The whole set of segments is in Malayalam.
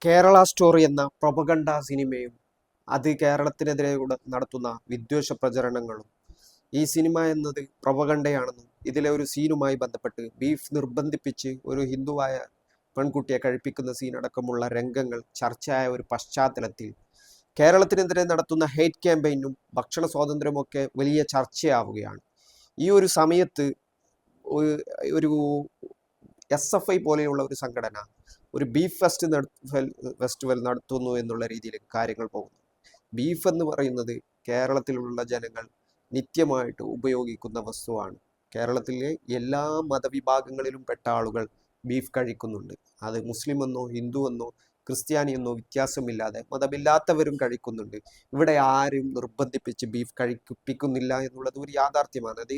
കേരള സ്റ്റോറി എന്ന പ്രൊപഗണ്ട സിനിമയും അത് കേരളത്തിനെതിരെ നടത്തുന്ന വിദ്വേഷ പ്രചരണങ്ങളും ഈ സിനിമ എന്നത് പ്രൊപഗണ്ടയാണെന്നും ഇതിലെ ഒരു സീനുമായി ബന്ധപ്പെട്ട് ബീഫ് നിർബന്ധിപ്പിച്ച് ഒരു ഹിന്ദുവായ പെൺകുട്ടിയെ കഴിപ്പിക്കുന്ന സീൻ അടക്കമുള്ള രംഗങ്ങൾ ചർച്ചയായ ഒരു പശ്ചാത്തലത്തിൽ കേരളത്തിനെതിരെ നടത്തുന്ന ഹെയ്റ്റ് ക്യാമ്പയിനും ഭക്ഷണ സ്വാതന്ത്ര്യമൊക്കെ വലിയ ചർച്ചയാവുകയാണ്. ഈ ഒരു സമയത്ത് ഒരു SFI പോലെയുള്ള ഒരു സംഘടന ഒരു ബീഫ് ഫെസ്റ്റിവൽ നടത്തുന്നു എന്നുള്ള രീതിയിൽ കാര്യങ്ങൾ പോകുന്നു. ബീഫ് എന്ന് പറയുന്നത് കേരളത്തിലുള്ള ജനങ്ങൾ നിത്യമായിട്ട് ഉപയോഗിക്കുന്ന വസ്തുവാണ്. കേരളത്തിലെ എല്ലാ മതവിഭാഗങ്ങളിലും പെട്ട ആളുകൾ ബീഫ് കഴിക്കുന്നുണ്ട്. അത് മുസ്ലിം എന്നോ ഹിന്ദു എന്നോ ക്രിസ്ത്യാനി എന്നോ വ്യത്യാസമില്ലാതെ മതമില്ലാത്തവരും കഴിക്കുന്നുണ്ട്. ഇവിടെ ആരും നിർബന്ധിപ്പിച്ച് ബീഫ് കഴിപ്പിക്കുന്നില്ല എന്നുള്ളത് ഒരു യാഥാർത്ഥ്യമാണ്. അത്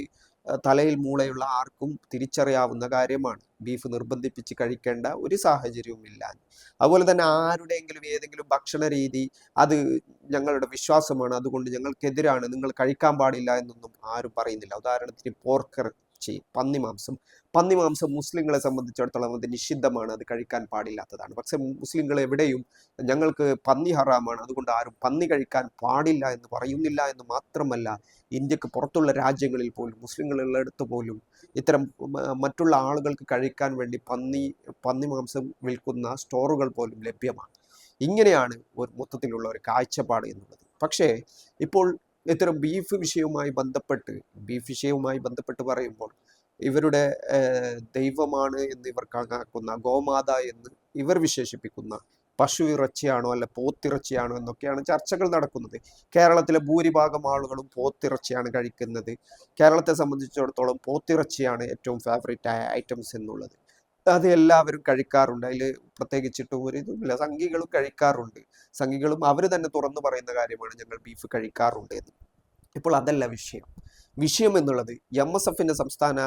തലയിൽ മൂളയുള്ള ആർക്കും തിരിച്ചറിയാവുന്ന കാര്യമാണ്. ബീഫ് നിർബന്ധിപ്പിച്ച് കഴിക്കേണ്ട ഒരു സാഹചര്യവും ഇല്ല. അതുപോലെ തന്നെ ആരുടെയെങ്കിലും ഏതെങ്കിലും ഭക്ഷണ രീതി അത് ഞങ്ങളുടെ വിശ്വാസമാണ്, അതുകൊണ്ട് ഞങ്ങൾക്കെതിരാണ്, നിങ്ങൾ കഴിക്കാൻ പാടില്ല എന്നൊന്നും ആരും പറയുന്നില്ല. ഉദാഹരണത്തിന് പോർക്കിറച്ചി, പന്നിമാംസം മുസ്ലിങ്ങളെ സംബന്ധിച്ചിടത്തോളം അത് നിഷിദ്ധമാണ്, അത് കഴിക്കാൻ പാടില്ലാത്തതാണ്. പക്ഷെ മുസ്ലിങ്ങൾ എവിടെയും ഞങ്ങൾക്ക് പന്നി ഹറാമാണ്, അതുകൊണ്ട് ആരും പന്നി കഴിക്കാൻ പാടില്ല എന്ന് പറയുന്നില്ല. എന്ന് മാത്രമല്ല, ഇന്ത്യക്ക് പുറത്തുള്ള രാജ്യങ്ങളിൽ പോലും മുസ്ലിങ്ങളുള്ളിടത്ത് പോലും ഇത്തരം മറ്റുള്ള ആളുകൾക്ക് കഴിക്കാൻ വേണ്ടി പന്നി മാംസം വിൽക്കുന്ന സ്റ്റോറുകൾ പോലും ലഭ്യമാണ്. ഇങ്ങനെയാണ് ഒരു മൊത്തത്തിലുള്ള ഒരു കാഴ്ചപ്പാട് എന്നുള്ളത്. പക്ഷേ ഇപ്പോൾ ഇത്തരം ബീഫ് വിഷയവുമായി ബന്ധപ്പെട്ട് പറയുമ്പോൾ ഇവരുടെ ദൈവമാണ് എന്ന് ഇവർ കണക്കാക്കുന്ന ഗോമാത എന്ന് ഇവർ വിശേഷിപ്പിക്കുന്ന പശു ഇറച്ചിയാണോ അല്ല പോത്തിറച്ചിയാണോ എന്നൊക്കെയാണ് ചർച്ചകൾ നടക്കുന്നത്. കേരളത്തിലെ ഭൂരിഭാഗം ആളുകളും പോത്തിറച്ചിയാണ് കഴിക്കുന്നത്. കേരളത്തെ സംബന്ധിച്ചിടത്തോളം പോത്തിറച്ചിയാണ് ഏറ്റവും ഫേവറേറ്റ് ആയ ഐറ്റംസ് എന്നുള്ളത്. അത് എല്ലാവരും കഴിക്കാറുണ്ട്. അതിൽ പ്രത്യേകിച്ചിട്ടും ഒരു ഇതുമില്ല. സംഘികളും കഴിക്കാറുണ്ട്. സംഘികളും അവർ തന്നെ തുറന്നു പറയുന്ന കാര്യമാണ്, ഞങ്ങൾ ബീഫ് കഴിക്കാറുണ്ട് എന്ന്. ഇപ്പോൾ അതല്ല വിഷയം എന്നുള്ളത് MSFന്റെ സംസ്ഥാന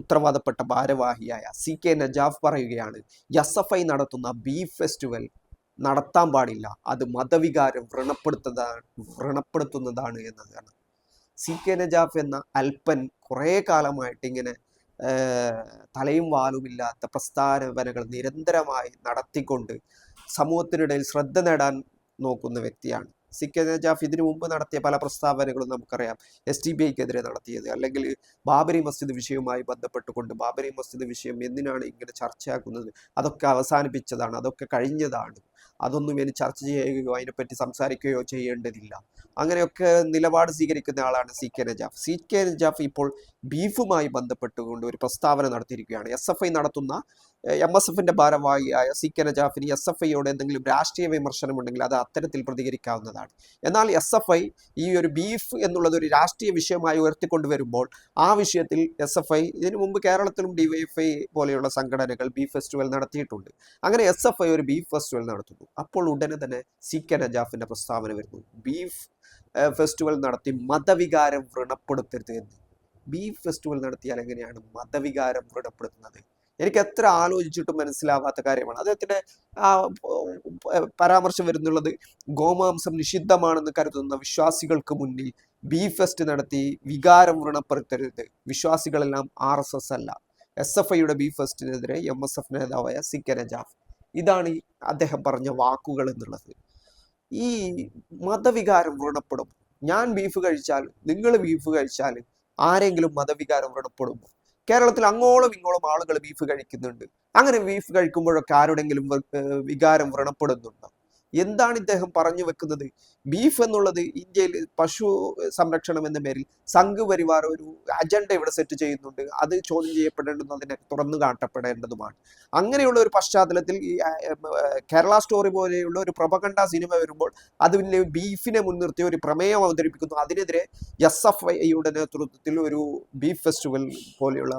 ഉത്തരവാദപ്പെട്ട ഭാരവാഹിയായ CK നജാഫ് പറയുകയാണ്, SFI നടത്തുന്ന ബീഫ് ഫെസ്റ്റിവൽ നടത്താൻ പാടില്ല, അത് മതവികാരം വ്രണപ്പെടുത്തുന്നതാണ് എന്നതാണ്. CK നജാഫ് എന്ന അൽപ്പൻ കുറേ കാലമായിട്ട് ഇങ്ങനെ തലയും വാലുമില്ലാത്ത പ്രസ്താവനകൾ നിരന്തരമായി നടത്തിക്കൊണ്ട് സമൂഹത്തിനിടയിൽ ശ്രദ്ധ നേടാൻ നോക്കുന്ന വ്യക്തിയാണ്. CK നജാഫ് ഇതിനു മുമ്പ് നടത്തിയ പല പ്രസ്താവനകളും നമുക്കറിയാം. SDBIക്കെതിരെ നടത്തിയത്, അല്ലെങ്കിൽ ബാബരി മസ്ജിദ് വിഷയവുമായി ബന്ധപ്പെട്ടുകൊണ്ട് ബാബരി മസ്ജിദ് വിഷയം എന്തിനാണ് ഇങ്ങനെ ചർച്ചയാക്കുന്നത്, അതൊക്കെ അവസാനിപ്പിച്ചതാണ്, അതൊക്കെ കഴിഞ്ഞതാണ്, അതൊന്നും ഇനി ചർച്ച ചെയ്യുകയോ അതിനെപ്പറ്റി സംസാരിക്കുകയോ ചെയ്യേണ്ടതില്ല, അങ്ങനെയൊക്കെ നിലപാട് സ്വീകരിക്കുന്ന ആളാണ് CK നജാഫ്. ഇപ്പോൾ ബീഫുമായി ബന്ധപ്പെട്ടുകൊണ്ട് ഒരു പ്രസ്താവന നടത്തിയിരിക്കുകയാണ്. SFI നടത്തുന്ന MSFന്റെ ഭാരവാഹിയായ CK നജാഫിന് SFIയോട് എന്തെങ്കിലും രാഷ്ട്രീയ വിമർശനം ഉണ്ടെങ്കിൽ അത് അത്തരത്തിൽ പ്രതികരിക്കാവുന്നതാണ്. എന്നാൽ SFI ഈ ഒരു ബീഫ് എന്നുള്ളത് ഒരു രാഷ്ട്രീയ വിഷയമായി ഉയർത്തിക്കൊണ്ടുവരുമ്പോൾ ആ വിഷയത്തിൽ SFI ഇതിനു മുമ്പ് കേരളത്തിലും DYFI പോലെയുള്ള സംഘടനകൾ ബീഫ് ഫെസ്റ്റിവൽ നടത്തിയിട്ടുണ്ട്. അങ്ങനെ SFI ഒരു ബീഫ് ഫെസ്റ്റിവൽ നടത്തുന്നു. അപ്പോൾ ഉടനെ തന്നെ CK നജാഫിന്റെ പ്രസ്താവന വരുന്നു, ബീഫ് ഫെസ്റ്റിവൽ നടത്തി മതവികാരം വ്രണപ്പെടുത്തരുത് എന്ന്. ബീഫ് ഫെസ്റ്റിവൽ നടത്തിയാൽ എങ്ങനെയാണ് മതവികാരം വ്രണപ്പെടുത്തുന്നത്? എനിക്ക് എത്ര ആലോചിച്ചിട്ടും മനസ്സിലാവാത്ത കാര്യമാണ്. അദ്ദേഹത്തിന്റെ പരാമർശം വരുന്നുള്ളത്, ഗോമാംസം നിഷിദ്ധമാണെന്ന് കരുതുന്ന വിശ്വാസികൾക്ക് മുന്നിൽ ബീഫ് ഫെസ്റ്റ് നടത്തി വികാരം വ്രണപ്പെടുത്തരുത്. വിശ്വാസികളെല്ലാം RSS അല്ല. SFIയുടെ ബീഫ് ഫെസ്റ്റിനെതിരെ MSF നേതാവായ CK നജാഫ്, ഇതാണ് അദ്ദേഹം പറഞ്ഞ വാക്കുകൾ എന്നുള്ളത്. ഈ മതവികാരം വ്രണപ്പെടും. ഞാൻ ബീഫ് കഴിച്ചാൽ, നിങ്ങൾ ബീഫ് കഴിച്ചാൽ ആരെങ്കിലും മതവികാരം വ്രണപ്പെടുമോ? കേരളത്തിൽ അങ്ങോളം ഇങ്ങോളം ആളുകൾ ബീഫ് കഴിക്കുന്നുണ്ട്. അങ്ങനെ ബീഫ് കഴിക്കുമ്പോഴൊക്കെ ആരുടെങ്കിലും വികാരം വ്രണപ്പെടുന്നുണ്ടോ? എന്താണ് ഇദ്ദേഹം പറഞ്ഞു വെക്കുന്നത്? ബീഫ് എന്നുള്ളത് ഇന്ത്യയിൽ പശു സംരക്ഷണം എന്ന പേരിൽ സംഘപരിവാർ ഒരു അജണ്ട ഇവിടെ സെറ്റ് ചെയ്യുന്നുണ്ട്. അത് ചോദ്യം ചെയ്യപ്പെടേണ്ടതും അതിനെ തുറന്നു കാട്ടപ്പെടേണ്ടതുമാണ്. അങ്ങനെയുള്ള ഒരു പശ്ചാത്തലത്തിൽ ഈ കേരള സ്റ്റോറി പോലെയുള്ള ഒരു പ്രൊപഗണ്ട സിനിമ വരുമ്പോൾ അതിന് ബീഫിനെ മുൻനിർത്തി ഒരു പ്രമേയം അവതരിപ്പിക്കുന്നു. അതിനെതിരെ SFIയുടെ നേതൃത്വത്തിൽ ഒരു ബീഫ് ഫെസ്റ്റിവൽ പോലെയുള്ള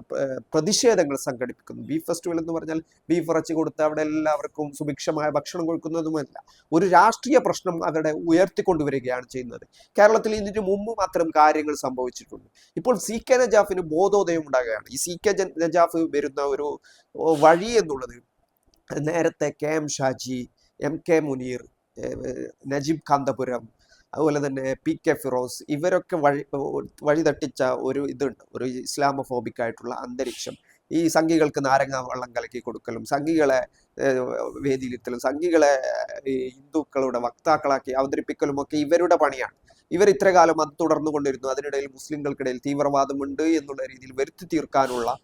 പ്രതിഷേധങ്ങൾ സംഘടിപ്പിക്കുന്നു. ബീഫ് ഫെസ്റ്റിവൽ എന്ന് പറഞ്ഞാൽ ബീഫ് ഇറച്ചി കൊടുത്ത് അവിടെ എല്ലാവർക്കും സുഭിക്ഷമായ ഭക്ഷണം കൊടുക്കുന്നതുമല്ല, ഒരു രാഷ്ട്രീയ പ്രശ്നം അവിടെ ഉയർത്തിക്കൊണ്ടുവരികയാണ് ചെയ്യുന്നത്. കേരളത്തിൽ ഇതിനു മുമ്പ് മാത്രം കാര്യങ്ങൾ സംഭവിച്ചിട്ടുണ്ട്. ഇപ്പോൾ CK നജാഫിന് ബോധോദയം ഉണ്ടാകുകയാണ്. ഈ CK നജാഫ് വരുന്ന ഒരു വഴി എന്നുള്ളത് നേരത്തെ KM ഷാജി, MK മുനീർ, നജീബ് കാന്തപുരം, അതുപോലെ തന്നെ PK ഫിറോസ്, ഇവരൊക്കെ വഴി തട്ടിച്ച ഒരു ഇതുണ്ട്, ഒരു ഇസ്ലാമോഫോബിക് ആയിട്ടുള്ള അന്തരീക്ഷം ഈ സംഘികൾക്ക് നാരങ്ങ വെള്ളം കലക്കി കൊടുക്കലും സംഘികളെ വേദിയിലിരുത്തലും സംഘികളെ ഈ ഹിന്ദുക്കളുടെ വക്താക്കളാക്കി അവതരിപ്പിക്കലും ഒക്കെ ഇവരുടെ പണിയാണ്. ഇവർ ഇത്രകാലം അത് തുടർന്നു കൊണ്ടിരുന്നു. അതിനിടയിൽ മുസ്ലിങ്ങൾക്കിടയിൽ തീവ്രവാദമുണ്ട് എന്നുള്ള രീതിയിൽ വരുത്തി തീർക്കാനുള്ള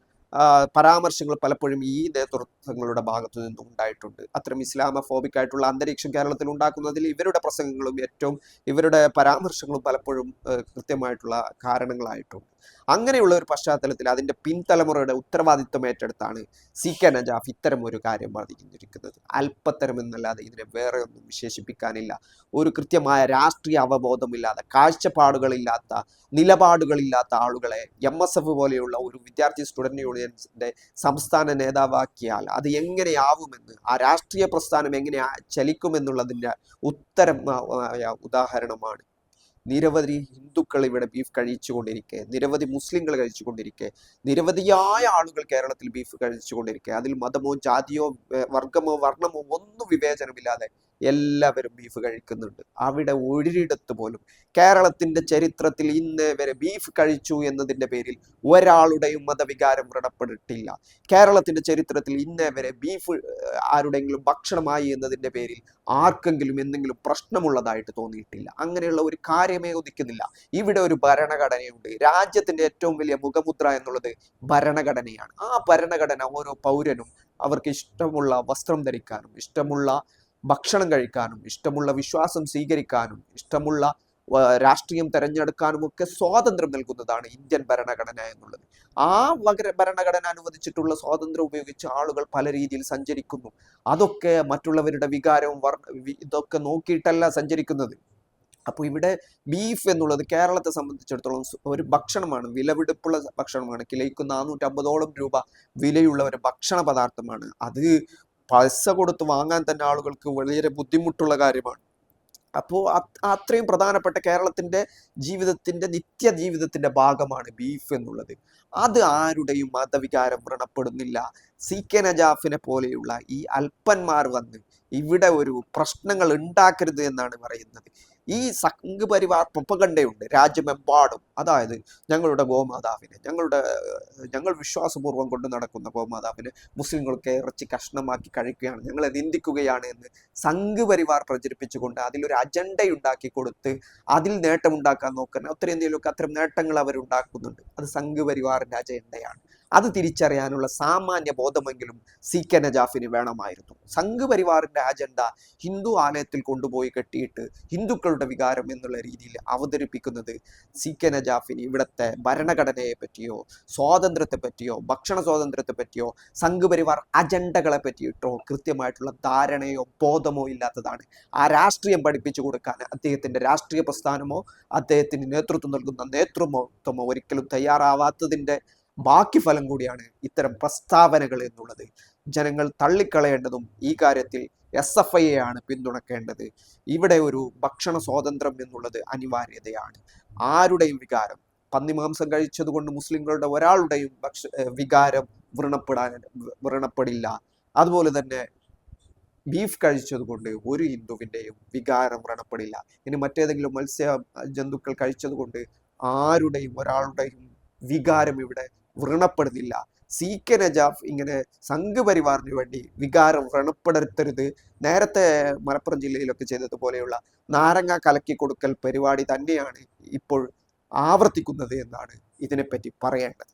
പരാമർശങ്ങൾ പലപ്പോഴും ഈ നേതൃത്വങ്ങളുടെ ഭാഗത്തു നിന്നും ഉണ്ടായിട്ടുണ്ട്. അത്തരം ഇസ്ലാമോഫോബിക് ആയിട്ടുള്ള അന്തരീക്ഷം കേരളത്തിൽ ഉണ്ടാക്കുന്നതിൽ ഇവരുടെ പ്രസംഗങ്ങളും ഇവരുടെ പരാമർശങ്ങളും പലപ്പോഴും കൃത്യമായിട്ടുള്ള കാരണങ്ങളായിട്ടുണ്ട്. അങ്ങനെയുള്ള ഒരു പശ്ചാത്തലത്തിൽ അതിന്റെ പിൻതലമുറയുടെ ഉത്തരവാദിത്വം ഏറ്റെടുത്താണ് CK നജാഫ് ഇത്തരം ഒരു കാര്യം പറഞ്ഞിരിക്കുന്നത്. അല്പത്തരം എന്നല്ലാതെ ഇതിനെ വേറെ ഒന്നും വിശേഷിപ്പിക്കാനില്ല. ഒരു കൃത്യമായ രാഷ്ട്രീയ അവബോധമില്ലാത്ത, കാഴ്ചപ്പാടുകളില്ലാത്ത, നിലപാടുകളില്ലാത്ത ആളുകളെ MSF പോലെയുള്ള ഒരു വിദ്യാർത്ഥി സ്റ്റുഡന്റ് യൂണിയൻസിന്റെ സംസ്ഥാന നേതാവാക്കിയാൽ അത് എങ്ങനെയാവുമെന്ന്, ആ രാഷ്ട്രീയ പ്രസ്ഥാനം എങ്ങനെ ചലിക്കുമെന്നുള്ളതിന്റെ ഉദാഹരണമാണ്. നിരവധി ഹിന്ദുക്കൾ ഇവിടെ ബീഫ് കഴിച്ചുകൊണ്ടിരിക്കെ, നിരവധി മുസ്ലിങ്ങൾ കഴിച്ചുകൊണ്ടിരിക്കെ, നിരവധിയായ ആളുകൾ കേരളത്തിൽ ബീഫ് കഴിച്ചുകൊണ്ടിരിക്കെ, അതിൽ മതമോ ജാതിയോ വർഗമോ വർണ്ണമോ ഒന്നും വിവേചനമില്ലാതെ എല്ലാവരും ബീഫ് കഴിക്കുന്നുണ്ട്. അവിടെ ഒരിടത്ത് പോലും കേരളത്തിന്റെ ചരിത്രത്തിൽ ഇന്ന് വരെ ബീഫ് കഴിച്ചു എന്നതിന്റെ പേരിൽ ഒരാളുടെയും മതവികാരം വ്രണപ്പെട്ടിട്ടില്ല. കേരളത്തിന്റെ ചരിത്രത്തിൽ ഇന്നേ വരെ ബീഫ് ആരുടെങ്കിലും ഭക്ഷണമായി എന്നതിന്റെ പേരിൽ ആർക്കെങ്കിലും എന്തെങ്കിലും പ്രശ്നമുള്ളതായിട്ട് തോന്നിയിട്ടില്ല. അങ്ങനെയുള്ള ഒരു കാര്യമേ ഉദിക്കുന്നില്ല. ഇവിടെ ഒരു ഭരണഘടനയുണ്ട്. രാജ്യത്തിന്റെ ഏറ്റവും വലിയ മുഖമുദ്ര എന്നുള്ളത് ഭരണഘടനയാണ്. ആ ഭരണഘടന ഓരോ പൗരനും അവർക്ക് ഇഷ്ടമുള്ള വസ്ത്രം ധരിക്കാനും, ഇഷ്ടമുള്ള ഭക്ഷണം കഴിക്കാനും, ഇഷ്ടമുള്ള വിശ്വാസം സ്വീകരിക്കാനും, ഇഷ്ടമുള്ള രാഷ്ട്രീയം തെരഞ്ഞെടുക്കാനും ഒക്കെ സ്വാതന്ത്ര്യം നൽകുന്നതാണ് ഇന്ത്യൻ ഭരണഘടന എന്നുള്ളത്. ആ ഭരണഘടന അനുവദിച്ചിട്ടുള്ള സ്വാതന്ത്ര്യം ഉപയോഗിച്ച് ആളുകൾ പല രീതിയിൽ സഞ്ചരിക്കുന്നു. അതൊക്കെ മറ്റുള്ളവരുടെ വികാരവും ഇതൊക്കെ നോക്കിയിട്ടല്ല സഞ്ചരിക്കുന്നത്. അപ്പോൾ ഇവിടെ ബീഫ് എന്നുള്ളത് കേരളത്തെ സംബന്ധിച്ചിടത്തോളം ഒരു ഭക്ഷണമാണ്, വിലപിടിപ്പുള്ള ഭക്ഷണമാണ്. കിലോയ്ക്ക് 450ഓളം രൂപ വിലയുള്ള ഒരു ഭക്ഷണ പദാർത്ഥമാണ്. അത് പൈസ കൊടുത്ത് വാങ്ങാൻ തന്നെ ആളുകൾക്ക് വളരെ ബുദ്ധിമുട്ടുള്ള കാര്യമാണ്. അപ്പോൾ അത്രയും പ്രധാനപ്പെട്ട കേരളത്തിന്റെ നിത്യ ജീവിതത്തിന്റെ ഭാഗമാണ് ബീഫ് എന്നുള്ളത്. അത് ആരുടെയും മതവികാരം വ്രണപ്പെടുന്നില്ല. CK നജാഫിനെ പോലെയുള്ള ഈ അല്പന്മാർ വന്ന് ഇവിടെ ഒരു പ്രശ്നങ്ങൾ ഉണ്ടാക്കരുത് എന്നാണ് പറയുന്നത്. ഈ സംഘ് പരിവാർ പ്രൊപ്പഗണ്ടയുണ്ട് രാജ്യമെമ്പാടും. അതായത് ഞങ്ങളുടെ ഗോമാതാവിനെ, ഞങ്ങൾ വിശ്വാസപൂർവ്വം കൊണ്ട് നടക്കുന്ന ഗോമാതാവിനെ മുസ്ലിങ്ങൾക്ക് ഇറച്ചി കഷ്ണമാക്കി കഴിക്കുകയാണ്, ഞങ്ങളെ നിന്ദിക്കുകയാണ് എന്ന് സംഘ് പരിവാർ പ്രചരിപ്പിച്ചുകൊണ്ട് അതിലൊരു അജണ്ടയുണ്ടാക്കി കൊടുത്ത് അതിൽ നേട്ടമുണ്ടാക്കാൻ നോക്കുന്ന ഉത്തരേന്ത്യയിലൊക്കെ അത്തരം നേട്ടങ്ങൾ അവരുണ്ടാക്കുന്നുണ്ട്. അത് സംഘ് പരിവാറിന്റെ അജണ്ടയാണ്. അത് തിരിച്ചറിയാനുള്ള സാമാന്യ ബോധമെങ്കിലും CK നജാഫിന് വേണമായിരുന്നു. സംഘ് പരിവാറിന്റെ അജണ്ട ഹിന്ദു ആലയത്തിൽ കൊണ്ടുപോയി കെട്ടിയിട്ട് ഹിന്ദുക്കളുടെ വികാരം എന്നുള്ള രീതിയിൽ അവതരിപ്പിക്കുന്നത് CK നജാഫിന് ഇവിടുത്തെ ഭരണഘടനയെ പറ്റിയോ സ്വാതന്ത്ര്യത്തെ പറ്റിയോ ഭക്ഷണ സ്വാതന്ത്ര്യത്തെ പറ്റിയോ സംഘ് പരിവാർ അജണ്ടകളെ പറ്റിയിട്ടോ കൃത്യമായിട്ടുള്ള ധാരണയോ ബോധമോ ഇല്ലാത്തതാണ്. ആ രാഷ്ട്രീയം പഠിപ്പിച്ചു കൊടുക്കാൻ അദ്ദേഹത്തിന്റെ രാഷ്ട്രീയ പ്രസ്ഥാനമോ അദ്ദേഹത്തിന് നേതൃത്വം നൽകുന്ന നേതൃത്വമോ ഒരിക്കലും തയ്യാറാവാത്തതിന്റെ ബാക്കി ഫലം കൂടിയാണ് ഇത്തരം പ്രസ്താവനകൾ എന്നുള്ളത്. ജനങ്ങൾ തള്ളിക്കളയേണ്ടതും ഈ കാര്യത്തിൽ SFI ആണ് പിന്തുണക്കേണ്ടത്. ഇവിടെ ഒരു ഭക്ഷണ സ്വാതന്ത്ര്യം എന്നുള്ളത് അനിവാര്യതയാണ്. ആരുടെയും വികാരം, പന്നിമാംസം കഴിച്ചതുകൊണ്ട് മുസ്ലിങ്ങളുടെ ഒരാളുടെയും വികാരം വ്രണപ്പെടില്ല. അതുപോലെ തന്നെ ബീഫ് കഴിച്ചതുകൊണ്ട് ഒരു ഹിന്ദുവിൻ്റെയും വികാരം വ്രണപ്പെടില്ല. ഇനി മറ്റേതെങ്കിലും ജന്തുക്കൾ കഴിച്ചതുകൊണ്ട് ആരുടെയും ഒരാളുടെയും വികാരം ഇവിടെ വ്രണപ്പെടുന്നില്ല. CK നജാഫ് ഇങ്ങനെ സംഘ് പരിവാറിന് വേണ്ടി വികാരം വ്രണപ്പെടുത്തരുത്, നേരത്തെ മലപ്പുറം ജില്ലയിലൊക്കെ ചെയ്തതുപോലെയുള്ള നാരങ്ങ കലക്കി കൊടുക്കൽ പരിപാടി തന്നെയാണ് ഇപ്പോൾ ആവർത്തിക്കുന്നത് എന്നാണ് ഇതിനെപ്പറ്റി പറയേണ്ടത്.